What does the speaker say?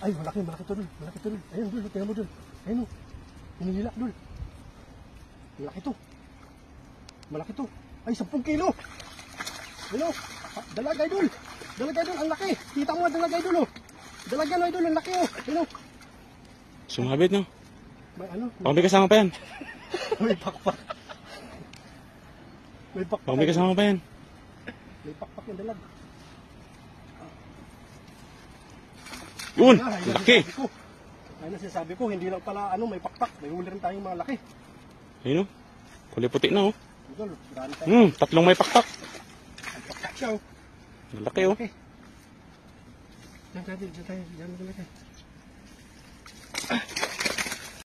Ay, malaki to dul. Malaki to dul. Ayun dul, tingnan mo dul. Ayun o. Hinihila dul. Malaki to. Malaki to. Ay, 10 kilo. Ayun o. Dalagay dul. Dalagay dul, ang laki. Kita mo ang dalagay dul o. Dalagay no, idol, ang laki o. Ayun o. Sumabit, no? May ano? Baka may kasama pa yan. May pakpak. May pakpak. Baka may kasama pa yan. May pakpak yung dalag. Yun! Laki! Ayun na sinasabi ko, hindi lang pala ano, may pakpak. May huli rin tayong mga laki. Ayun, no? Kulay puti na, oh. Idol, dami tayo. Tatlong may pakpak. May pakpak siya o. Laki, oh. Diyan tayo, diyan tayo.